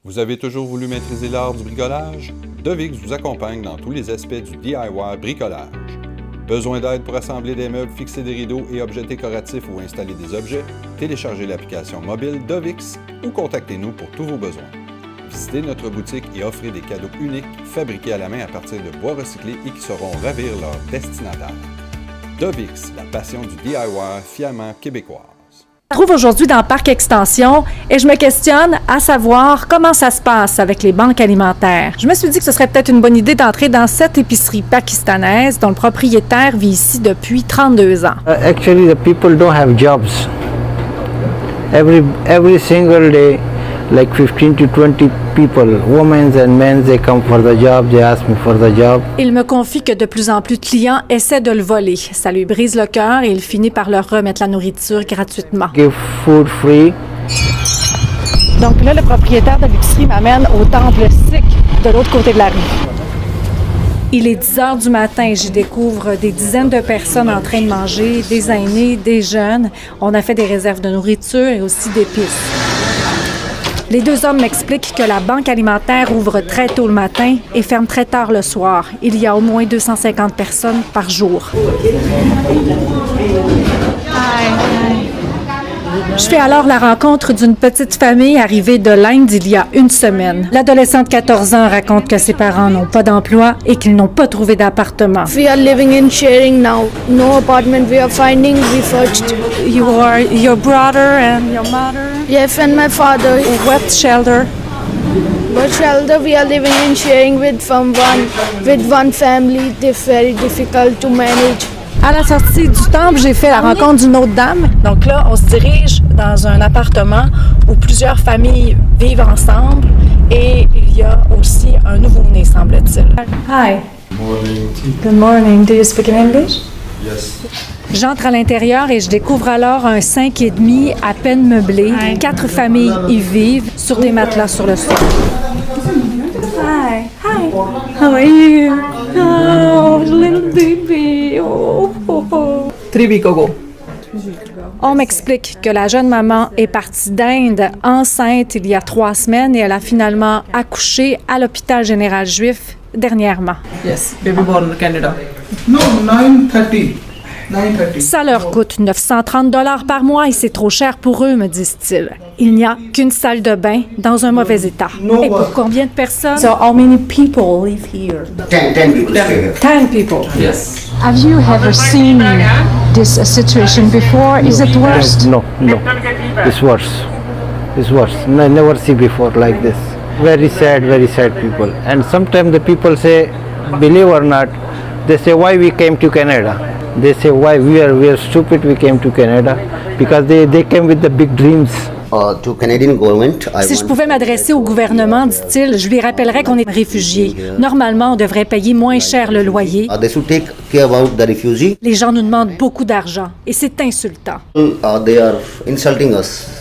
Vous avez toujours voulu maîtriser l'art du bricolage? Devix vous accompagne dans tous les aspects du DIY bricolage. Besoin d'aide pour assembler des meubles, fixer des rideaux et objets décoratifs ou installer des objets? Téléchargez l'application mobile Devix ou contactez-nous pour tous vos besoins. Visitez notre boutique et offrez des cadeaux uniques fabriqués à la main à partir de bois recyclés et qui sauront ravir leurs destinataires. Devix, la passion du DIY fièrement québécoise. Je me trouve aujourd'hui dans le parc Extension et je me questionne à savoir comment ça se passe avec les banques alimentaires. Je me suis dit que ce serait peut-être une bonne idée d'entrer dans cette épicerie pakistanaise dont le propriétaire vit ici depuis 32 ans. Actually, the people don't have jobs. Every single day, like 15 to 20 people, women and men, they come for the job, they ask me for the job. Il me confie que de plus en plus de clients essaient de le voler. Ça lui brise le cœur et il finit par leur remettre la nourriture gratuitement. Give food free. Donc là, le propriétaire de l'épicerie m'amène au temple sikh de l'autre côté de la rue. Il est 10 heures du matin et j'y découvre des dizaines de personnes en train de manger, des aînés, des jeunes. On a fait des réserves de nourriture et aussi d'épices. Les deux hommes m'expliquent que la banque alimentaire ouvre très tôt le matin et ferme très tard le soir. Il y a au moins 250 personnes par jour. Je fais alors la rencontre d'une petite famille arrivée de l'Inde il y a une semaine. L'adolescent de 14 ans raconte que ses parents n'ont pas d'emploi et qu'ils n'ont pas trouvé d'appartement. We are living in sharing now. No apartment we are finding. We searched. You are your brother and your mother? Yes, and my father. What shelter? But shelter we are living in sharing with one family. It's very difficult to manage. À la sortie du temple, j'ai fait la rencontre d'une autre dame. Donc là, on se dirige dans un appartement où plusieurs familles vivent ensemble et il y a aussi un nouveau-né, semble-t-il. Hi. Morning. Good morning. Do you speak in English? Yes. J'entre à l'intérieur et je découvre alors un 5,5 à peine meublé. 4 familles y vivent sur des matelas sur le sol. Hi. Hi. How are you? Oh, little baby. Oh, oh, oh. 3 weeks ago. On m'explique que la jeune maman est partie d'Inde enceinte il y a 3 semaines et elle a finalement accouché à l'hôpital général juif dernièrement. Yes, baby born in Canada. No, 9:30. 9:30. Ça leur coûte 930 $ par mois et c'est trop cher pour eux, me disent-ils. Il n'y a qu'une salle de bain dans un mauvais état. Et pour combien de personnes? So how many people live here? 10 people stay here. 10 people. Yes. Have you ever seen this situation before? Is it worse? No. It's worse. It's worse. I never see before like this. Very sad people. And sometimes the people say, believe or not, they say, why we came to Canada? They say, why we are stupid we came to Canada? Because they came with the big dreams. To Canadian government, Si je pouvais m'adresser au gouvernement, dit-il, je lui rappellerais qu'on est réfugiés. Normalement, on devrait payer moins cher le loyer. They should take care about the refugee. Les gens nous demandent beaucoup d'argent et c'est insultant. They are insulting us.